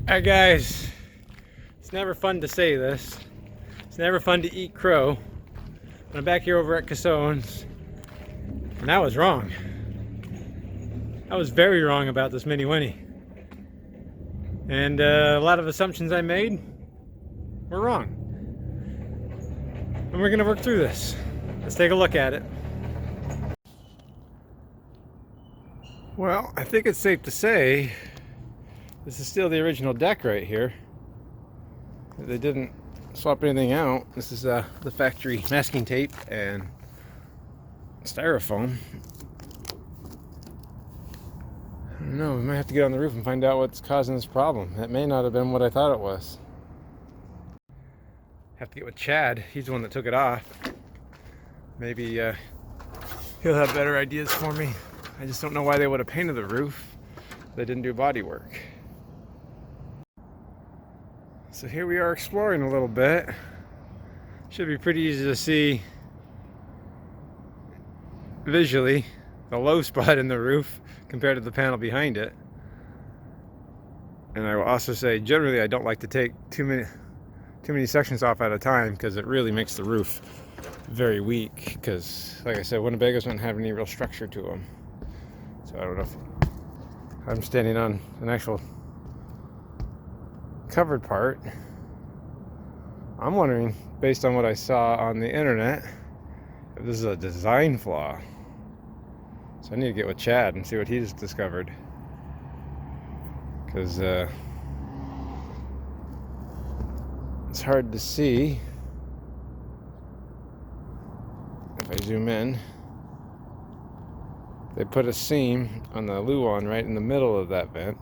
Alright guys, it's never fun to say this. It's never fun to eat crow. I'm back here over at Cassone's, and I was wrong. I was very wrong about this Minnie-Winnie. And a lot of assumptions I made were wrong. And we're gonna work through this. Let's take a look at it. Well, I think it's safe to say this is still the original deck right here. They didn't swap anything out. This is the factory masking tape and styrofoam. I don't know, we might have to get on the roof and find out what's causing this problem. That may not have been what I thought it was. Have to get with Chad. He's the one that took it off. Maybe he'll have better ideas for me. I just don't know why they would have painted the roof. They didn't do body work. So here we are exploring a little bit. Should be pretty easy to see visually the low spot in the roof compared to the panel behind it. And I will also say, generally I don't like to take too many sections off at a time because it really makes the roof very weak. Because, like I said, Winnebagos don't have any real structure to them. So I don't know if I'm standing on an actual covered part. I'm wondering, based on what I saw on the internet, if this is a design flaw. So I need to get with Chad and see what he's discovered. Because it's hard to see if I zoom in. They put a seam on the luan right in the middle of that vent.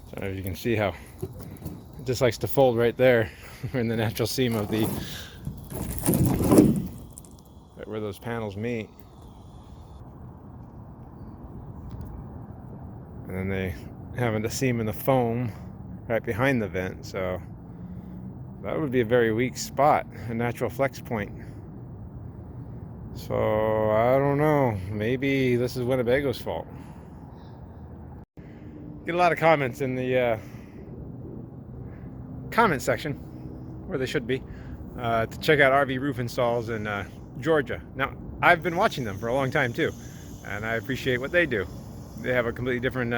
So as you can see how it just likes to fold right there in the natural seam of the right where those panels meet. And then they have a seam in the foam right behind the vent, so that would be a very weak spot, a natural flex point. So I don't know, maybe this is Winnebago's fault. Get a lot of comments in the comment section, where they should be, to check out RV roof installs in Georgia. Now, I've been watching them for a long time too, and I appreciate what they do. They have a completely different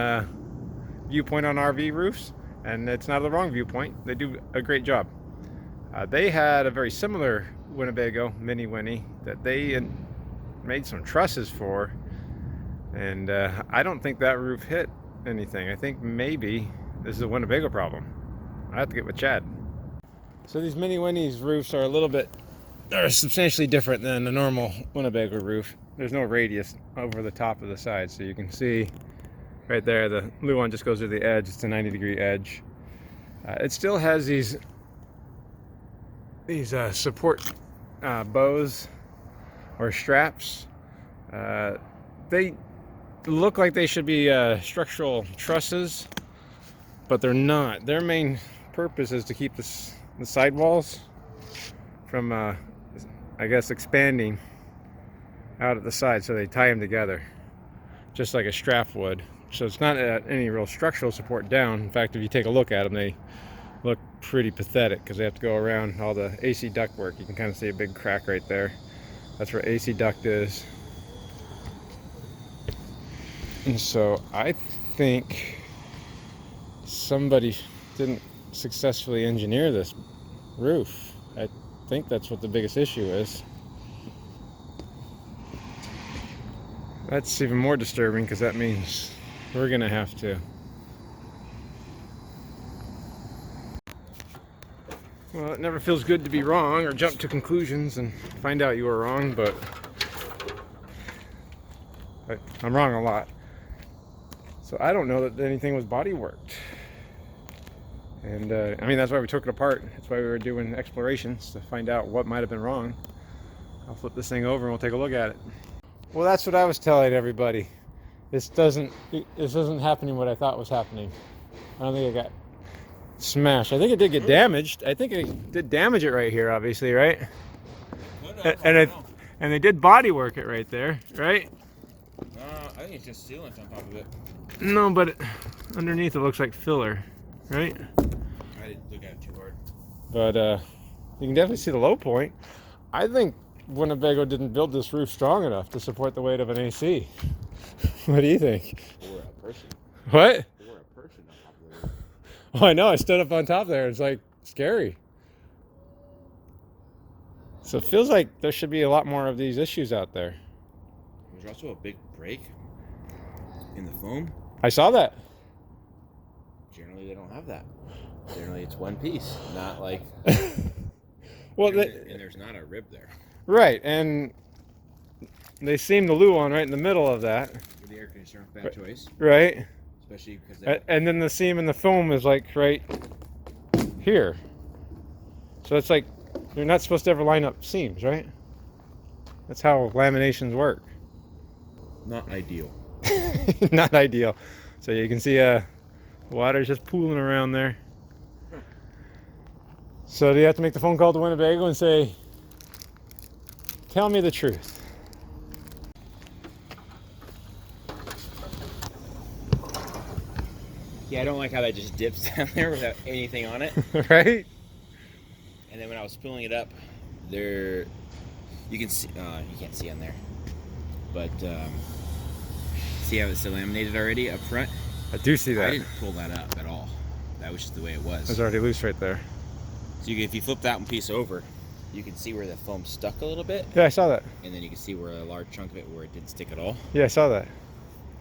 viewpoint on RV roofs, and it's not the wrong viewpoint. They do a great job. They had a very similar Winnebago Minnie-Winnie that they made some trusses for, and I don't think that roof hit anything. I think maybe this is a Winnebago problem. I have to get with Chad. So these Minnie-Winnie's roofs are substantially different than a normal Winnebago roof. There's no radius over the top of the side, so you can see right there the luan just goes to the edge. It's a 90-degree edge. It still has these support bows or straps. They look like they should be structural trusses, but they're not. Their main purpose is to keep the sidewalls from I guess expanding out at the side, so they tie them together just like a strap would. So it's not any real structural support down. In fact, if you take a look at them, they look pretty pathetic because they have to go around all the AC duct work. You can kind of see a big crack right there. That's where AC duct is. And so I think somebody didn't successfully engineer this roof. I think that's what the biggest issue is. That's even more disturbing because that means we're gonna have to well, it never feels good to be wrong or jump to conclusions and find out you were wrong, but I'm wrong a lot. So I don't know that anything was body worked. And I mean, that's why we took it apart. That's why we were doing explorations, to find out what might have been wrong. I'll flip this thing over and we'll take a look at it. Well, that's what I was telling everybody. This isn't happening what I thought was happening. I don't think it got smashed. I think it did get damaged. I think it did damage it right here, obviously, right? And they did body work it right there, right? I think it's just sealant on top of it. No, but underneath it looks like filler, right? I didn't look at it too hard. But you can definitely see the low point. I think Winnebago didn't build this roof strong enough to support the weight of an AC. What do you think? Or a person. What? Or a person on top of the roof. Oh, I know. I stood up on top there. It's like scary. So it feels like there should be a lot more of these issues out there. There's also a big break in the foam. I saw that. Generally, they don't have that. Generally, it's one piece, not like. Well, and there's not a rib there. Right, and they seam the Luan right in the middle of that. With the air conditioner, bad choice. Right. Especially because. And then the seam in the foam is like right here. So it's like you're not supposed to ever line up seams, right? That's how laminations work. Not ideal. Not ideal. So you can see water's just pooling around there. So do you have to make the phone call to Winnebago and say, tell me the truth? Yeah, I don't like how that just dips down there without anything on it. Right? And then when I was pulling it up, there, you can see, you can't see on there, but see how it's laminated already up front? I do see that. I didn't pull that up at all. That was just the way it was. It's already loose right there. So if you flip that one piece over, you can see where the foam stuck a little bit. Yeah, I saw that. And then you can see where a large chunk of it where it didn't stick at all. Yeah, I saw that.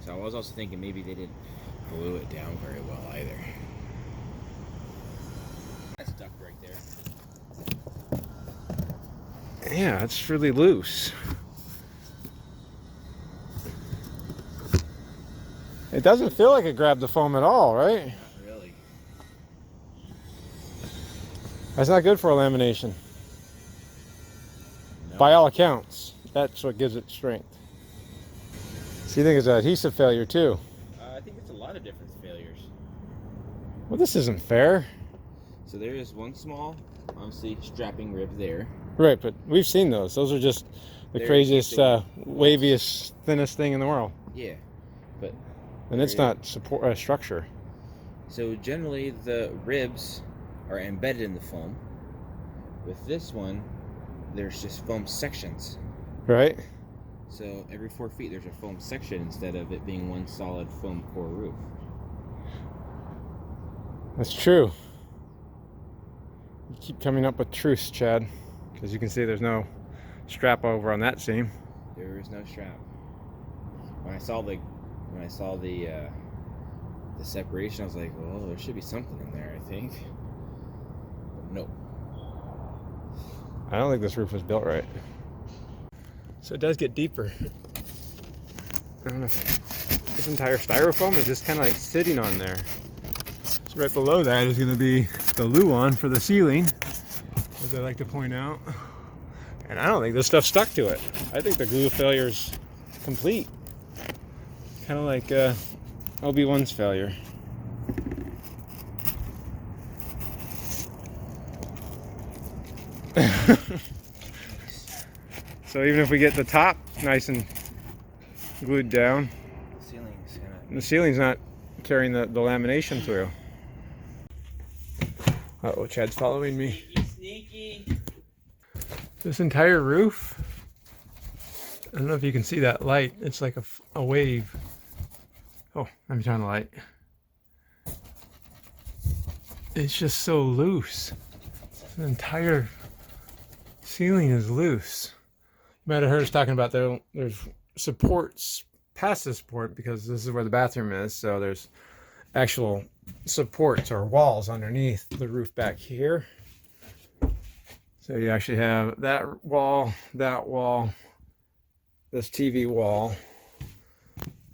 So I was also thinking maybe they didn't glue it down very well either. That's stuck right there. Yeah, it's really loose. It doesn't feel like it grabbed the foam at all, right? Not really. That's not good for a lamination. No. By all accounts, that's what gives it strength. So you think it's an adhesive failure too? I think it's a lot of different failures. Well, this isn't fair. So there is one small, obviously, strapping rib there. Right, but we've seen those. Those are just the craziest, waviest, thinnest thing in the world. Yeah, but... And it's not support structure. So generally the ribs are embedded in the foam. With this one, there's just foam sections. Right? So every 4 feet there's a foam section instead of it being one solid foam core roof. That's true. You keep coming up with truths, Chad. Because you can see there's no strap over on that seam. There is no strap. When I saw the separation, I was like, well, there should be something in there, I think. But nope. I don't think this roof was built right. So it does get deeper. I don't know if this entire styrofoam is just kind of like sitting on there. So right below that is going to be the Luan for the ceiling, as I like to point out. And I don't think this stuff stuck to it. I think the glue failure's complete. Kind of like OB1's failure. So even if we get the top nice and glued down, the ceiling's not carrying the lamination through. Uh-oh, Chad's following me. Sneaky. This entire roof, I don't know if you can see that light. It's like a wave. Oh, let me turn on the light. It's just so loose. The entire ceiling is loose. You might have heard us talking about there's supports past the support because this is where the bathroom is. So there's actual supports or walls underneath the roof back here. So you actually have that wall, this TV wall,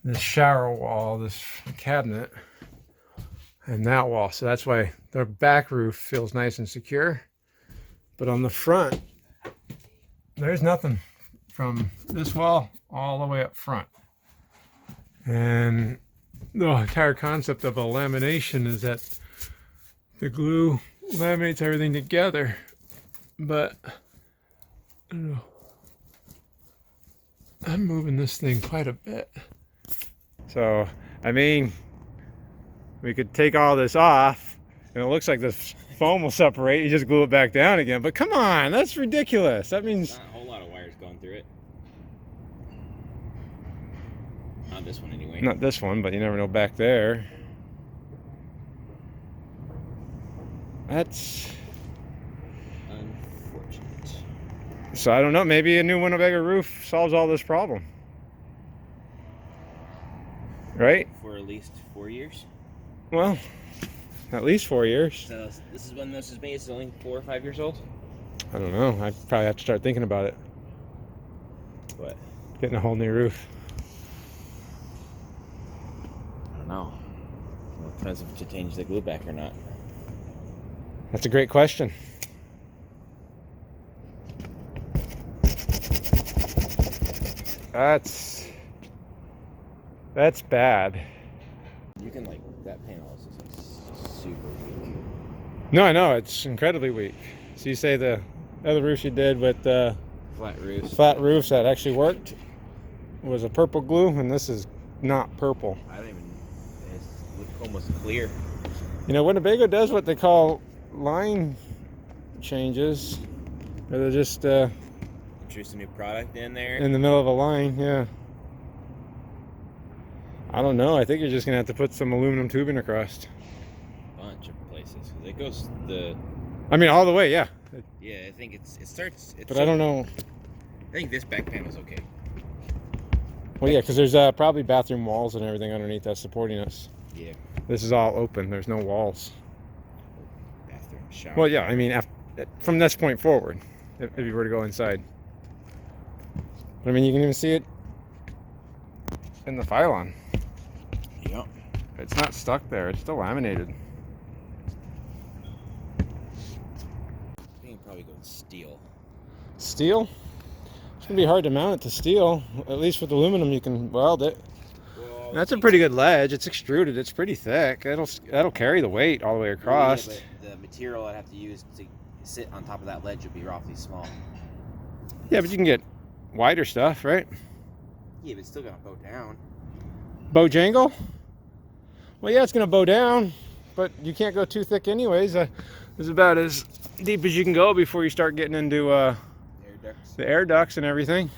this shower wall, this cabinet, and that wall. So that's why the back roof feels nice and secure. But on the front, there's nothing from this wall all the way up front. And the entire concept of a lamination is that the glue laminates everything together. But I don't know. I'm moving this thing quite a bit. So, I mean, we could take all this off, and it looks like the foam will separate. You just glue it back down again. But come on, that's ridiculous. That means... Not a whole lot of wires going through it. Not this one, anyway. Not this one, but you never know back there. That's... unfortunate. So I don't know, maybe a new Winnebago roof solves all this problem. Right? For at least 4 years? Well, at least 4 years. So this is when this is made. It's only 4 or 5 years old? I don't know. I probably have to start thinking about it. What? Getting a whole new roof. I don't know. Well, it depends if to change the glue back or not. That's a great question. That's bad. You can, like, that panel is just like super weak. No, I know, it's incredibly weak. So you say the other roofs you did with Flat roofs. flat roofs that actually worked was a purple glue, and this is not purple. I don't even, it's almost clear. You know, Winnebago does what they call line changes, where they're just Introduce a new product in there. in the middle of a line, yeah. I don't know, I think you're just gonna have to put some aluminum tubing across. Bunch of places. 'Cause it goes the. I mean, all the way, yeah. Yeah, I think it starts. But I don't know. I think this back panel's okay. Well, yeah, because there's probably bathroom walls and everything underneath that's supporting us. Yeah. This is all open. There's no walls. Bathroom, shower. Well, yeah, I mean, from this point forward, if you were to go inside. I mean, you can even see it in the pylon. Yep. It's not stuck there. It's still laminated. You can probably go with steel. Steel? It's going to be hard to mount it to steel. At least with aluminum, you can weld it. Well, That's a pretty good ledge. It's extruded. It's pretty thick. That'll carry the weight all the way across. Yeah, but the material I'd have to use to sit on top of that ledge would be awfully small. Yeah, but you can get wider stuff, right? Yeah, but it's still gonna bow down. Bojangle? Well, yeah, it's going to bow down, but you can't go too thick anyways. It's about as deep as you can go before you start getting into Air ducts. the air ducts and everything.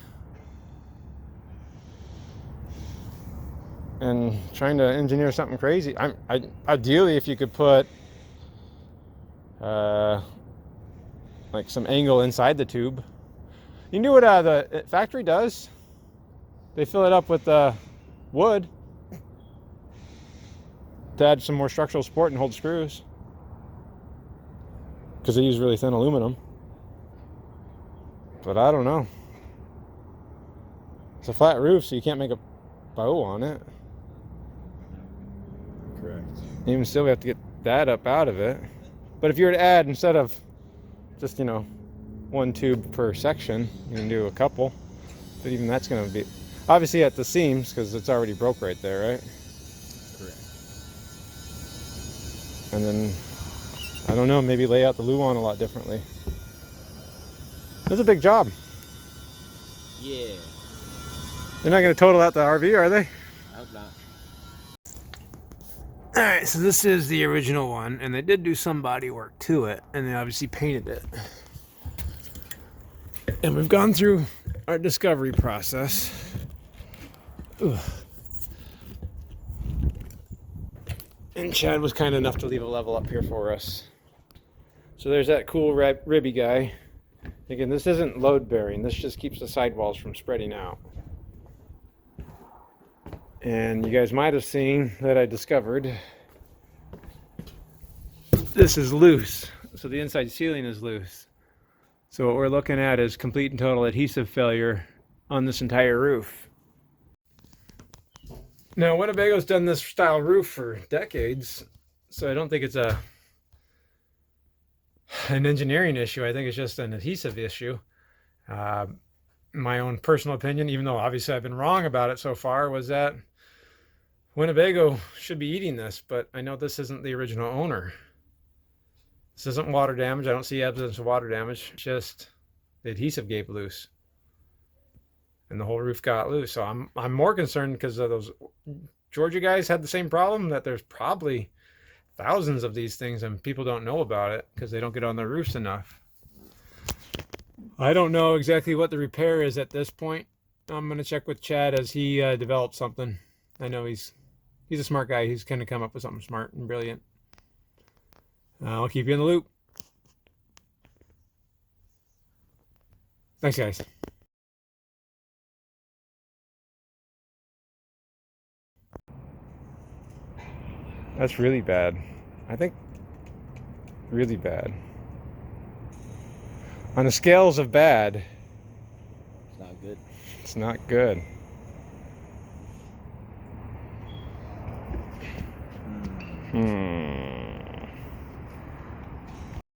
And trying to engineer something crazy. Ideally, if you could put like some angle inside the tube. You knew what the factory does? They fill it up with wood to add some more structural support and hold screws, because they use really thin aluminum. But I don't know. It's a flat roof, so you can't make a bow on it. Correct. Even still, we have to get that up out of it. But if you were to add, instead of just, you know, one tube per section, you can do a couple. But even that's going to be obviously at the seams, because it's already broke right there, right? Correct. And then, I don't know, maybe lay out the luan a lot differently. That's a big job. Yeah. They're not going to total out the RV, are they? I hope not. Alright, so this is the original one, and they did do some body work to it, and they obviously painted it. And we've gone through our discovery process. Ugh. And Chad was kind enough to leave a level up here for us. So there's that cool ribby guy. Again, this isn't load bearing, this just keeps the sidewalls from spreading out. And you guys might have seen that I discovered this is loose. So the inside ceiling is loose. So what we're looking at is complete and total adhesive failure on this entire roof. Now, Winnebago's done this style roof for decades, so I don't think it's an engineering issue. I think it's just an adhesive issue. My own personal opinion, even though obviously I've been wrong about it so far, was that Winnebago should be eating this, but I know this isn't the original owner. This isn't water damage. I don't see evidence of water damage. Just the adhesive gave loose. and the whole roof got loose. So I'm more concerned because of those Georgia guys had the same problem, that there's probably thousands of these things and people don't know about it because they don't get on their roofs enough. I don't know exactly what the repair is at this point. I'm going to check with Chad as he develops something. I know he's a smart guy. He's going to come up with something smart and brilliant. I'll keep you in the loop. Thanks, guys. That's really bad. I think really bad. On the scales of bad, It's not good. it's not good.